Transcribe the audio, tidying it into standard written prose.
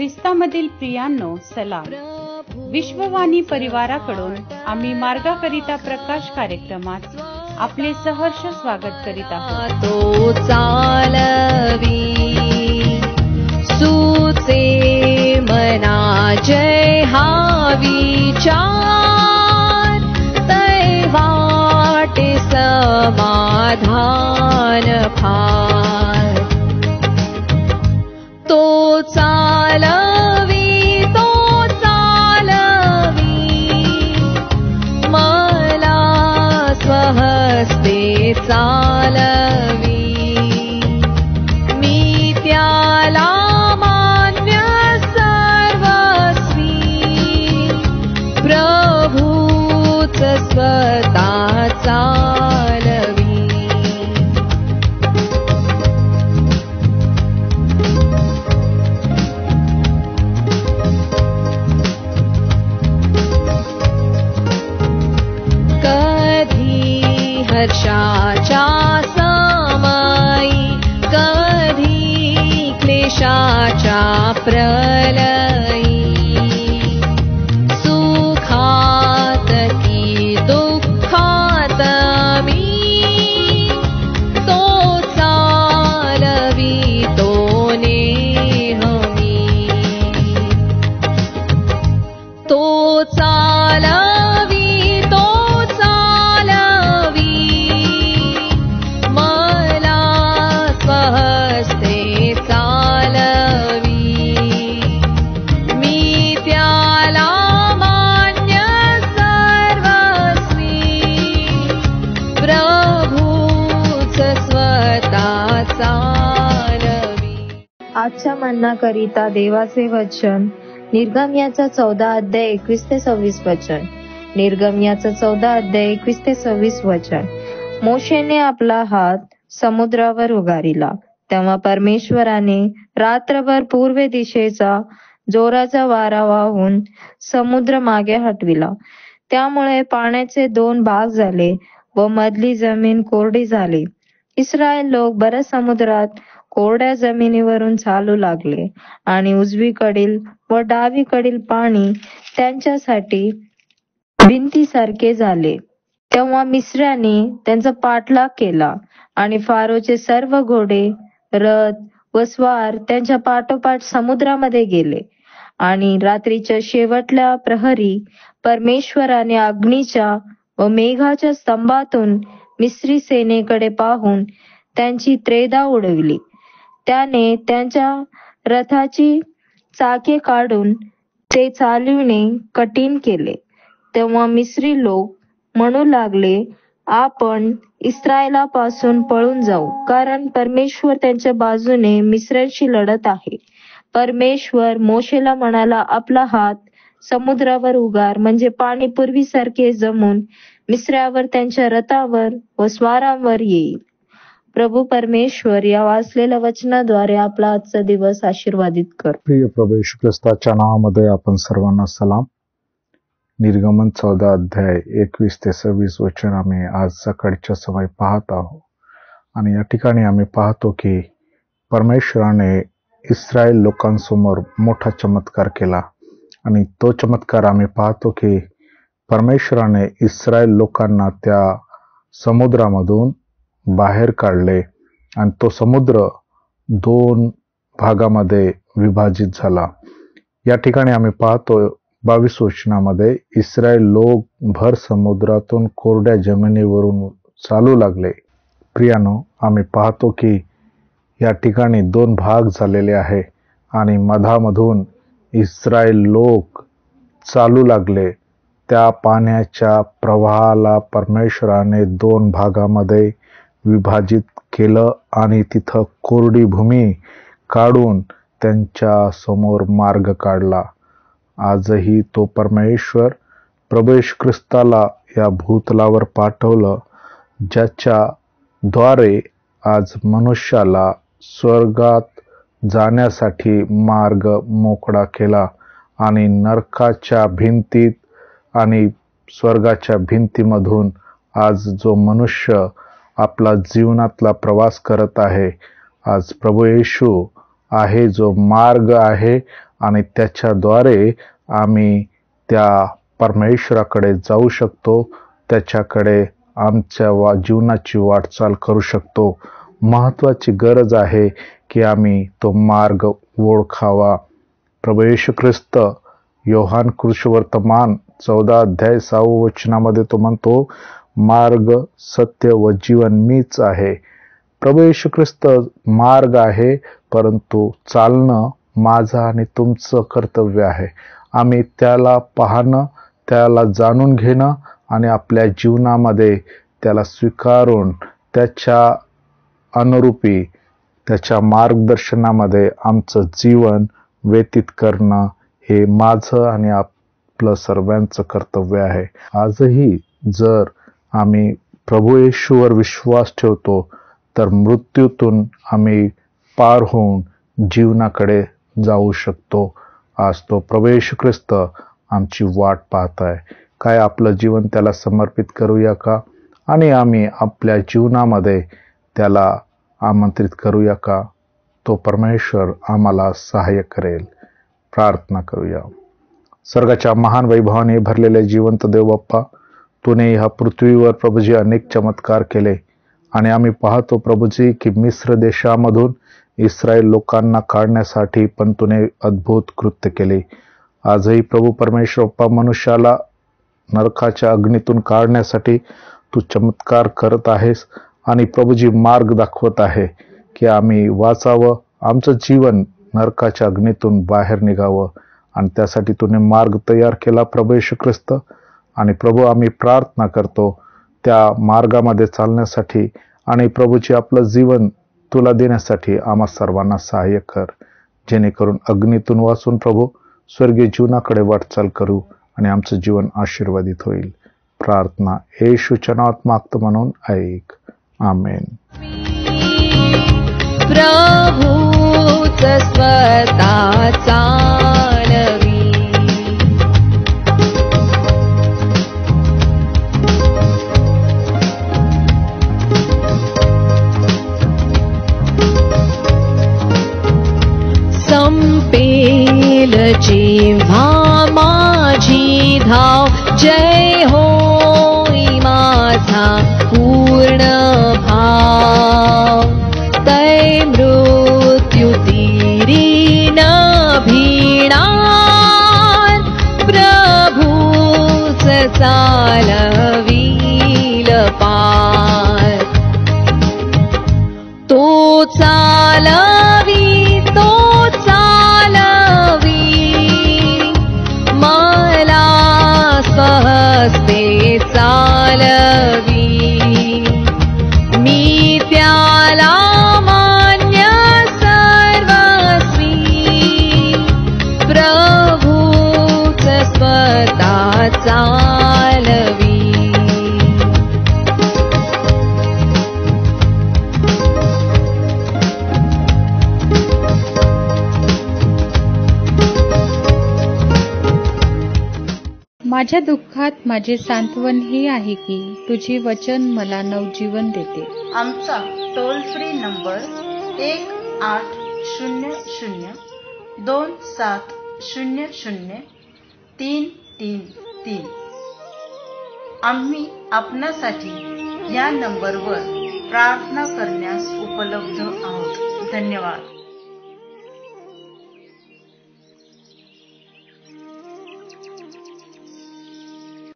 ख्रिस्तामधील प्रियांनो, सलाम. विश्ववाणी परिवाराकडून आम्ही मार्गाकरिता प्रकाश कार्यक्रमात आपले सहर्ष स्वागत करीत आहोत. तो चालवी सुचे मना जय हा विचार, तै वाटे समाधान फार. तो चालवी मला स्वहस्ते चालवी, मी त्याला मान्य सर्वस्वी, प्रभूच स्वतः चालवी. हर्षाच्या समयी, कधी क्लेशाच्या प्रलयी, सुखात की दुःखात मी, तो चालवी तो नेहमी. तो चालवी आजच्या मन्नाकरिता देवाचे वचन, निर्गमयाचा 14 अध्याय 21 ते 26 वचन. निर्गमयाचा 14 अध्याय 21 ते 26 वचन. मोशेने आपला हात समुद्रावर उगारिला, तेव्हा परमेश्वराने रात्रभर पूर्व दिशेचा जोराचा वारा वाहून समुद्र मागे हटविला. त्यामुळे पाण्याचे 2 भाग झाले व मधली जमीन कोरडी झाली. इस्रायल लोक बऱ्याच समुद्रात कोरड्या जमिनीवरून चालू लागले आणि उजवीकडील व डावीकडील पाणी त्यांच्यासाठी भिंतीसारखे झाले. तेव्हा मिस्र्यांनी त्यांचा पाठलाग केला आणि फारोचे सर्व घोडे, रथ व स्वार त्यांच्या पाठोपाठ समुद्रामध्ये गेले. आणि रात्रीच्या शेवटल्या प्रहरी परमेश्वराने अग्नीच्या व मेघाच्या स्तंभातून मिस्री सेनेकडे पाहून त्यांची त्रेधा उडविली. त्याने त्यांच्या रथाची चाके काढून ते चालविणे कठीण केले. तेव्हा मिस्री लोक म्हणू लागले, आपण इस्रायलापासून पळून जाऊ, कारण परमेश्वर त्यांच्या बाजूने मिस्रांशी लढत आहे. परमेश्वर मोशेला म्हणाला, आपला हात समुद्रावर उगार, म्हणजे पाणी पूर्वीसारखे जमून मिस्रावर, त्यांच्या रथावर व स्वारांवर येईल. प्रभू परमेश्वर या वाचलेल्या वचनाद्वारे आपला आजचा दिवस आशीर्वादित कर. प्रिय प्रभू येशू ख्रिस्ताच्या नावामध्ये आपण सर्वांना सलाम. निर्गमन 14 अध्याय 21 ते 26 वचन आम्ही आज सकाळच्या समय पाहत आहोत. आणि या ठिकाणी आम्ही पाहतो की परमेश्वराने इस्रायल लोकांसमोर मोठा चमत्कार केला. आणि तो चमत्कार आम्ही पाहतो की परमेश्वराने इस्रायल लोकांना त्या समुद्रामधून बाहेर काढले आणि तो समुद्र 2 भागामध्ये विभाजित झाला. या ठिकाणी आम्ही पाहतो 22 वचनामध्ये, इस्रायल लोक भर समुद्रातून कोरड्या जमिनीवरून चालू लागले. प्रियानो, आम्ही पाहतो की या ठिकाणी 2 भाग झालेले आहे आणि मधामधून इस्रायल लोक चालू लागले. त्या पाण्याच्या प्रवाहाला परमेश्वराने 2 भागामध्ये विभाजित केलं आणि तिथं कोरडी भूमी काढून त्यांच्या समोर मार्ग काढला. आजही तो परमेश्वर प्रभू येशू ख्रिस्ताला या भूतलावर पाठवलं, ज्याच्या द्वारे आज मनुष्याला स्वर्गात जाण्यासाठी मार्ग मोकळा केला. आणि नरकाच्या भिंतीत आणि स्वर्गाच्या भिंतीमधून आज जो मनुष्य आपला जीवनातला प्रवास करत आहे, आज प्रभू येशू आहे, जो मार्ग आहे आणि त्याच्याद्वारे आम्ही त्या परमेश्वराकडे जाऊ शकतो, त्याच्याकडे आमच्या जीवनाची वाटचाल करू शकतो. महत्वाची गरज आहे की आम्ही तो मार्ग ओळखावा. प्रभू येशू ख्रिस्त योहान कृष्णवर्तमान 14 अध्याय 6 वचनामध्ये तो म्हणतो, मार्ग, सत्य व जीवन मीच आहे. प्रभू येशू ख्रिस्त मार्ग आहे, परंतु चालणं माझं आणि तुमचं कर्तव्य आहे. आम्ही त्याला पाहणं, त्याला जाणून घेणं आणि आपल्या जीवनामध्ये त्याला स्वीकारून त्याच्या अनुरूपी त्याच्या मार्गदर्शनामध्ये आमचं जीवन व्यतीत करणं हे माझं आणि आपलं सर्वांचं कर्तव्य आहे. आजही जर आम्ही प्रभू येशूवर विश्वास ठेवतो तर मृत्यूतून आम्ही पार होऊन जीवनाकडे जाऊ शकतो. आज तो प्रभू येशू ख्रिस्त आमची वाट पाहत आहे. काय आपलं जीवन त्याला समर्पित करूया का? आणि आम्ही आपल्या जीवनामध्ये त्याला आमंत्रित करूया का? तो परमेश्वर आम्हाला सहाय्य करेल. प्रार्थना करूया. स्वर्गाच्या महान वैभवाने भरलेले जिवंत देव बाप्पा, तूने ह्या पृथ्वीवर प्रभूजी अनेक चमत्कार केले आणि आम्ही पाहतो प्रभूजी की मिस्र देशामधून इस्रायल लोकांना काढण्यासाठी पण तूने अद्भुत कृत्य केले. आजही प्रभू परमेश्वर बाप्पा मनुष्याला नरकाच्या अग्नीतून काढण्यासाठी तू चमत्कार करत आहेस आणि प्रभूजी मार्ग दाखवत आहे की आम्ही वाचावं, आमचं जीवन नरकाच्या अग्नीतून बाहेर निघावं. आणि त्यासाठी तूने मार्ग तयार केला प्रभू येशू ख्रिस्त. आणि प्रभू आम्ही प्रार्थना करतो त्या मार्गामध्ये चालण्यासाठी आणि प्रभूची आपलं जीवन तुला देण्यासाठी आम्हा सर्वांना सहाय्य कर, जेणेकरून अग्नीतून वाचून प्रभू स्वर्गीय जीवनाकडे वाटचाल करू आणि आमचं जीवन आशीर्वादित होईल. प्रार्थना येशूच्या नावात मागतो म्हणून ऐक. आमेन. प्रभूच स्वतः चालवी, संपेल जेव्हा माझी धाव, जय होई माझा पूर्ण भाव. तै मृत्यू तीरी न भिणार, प्रभूच चालवील पार. तो चालवी, तो चालवी, मला सहस्ते चालवी. मी त्याला मान्य सर्वस्वी, प्रभूच स्वतः चालवी. माझ्या दुःखात माझे सांत्वन हे आहे की तुझे वचन मला नवजीवन देते. आमचा टोल फ्री नंबर 1-800-2700-333. आम्ही आपणासाठी या नंबरवर प्रार्थना करण्यास उपलब्ध आहोत. धन्यवाद.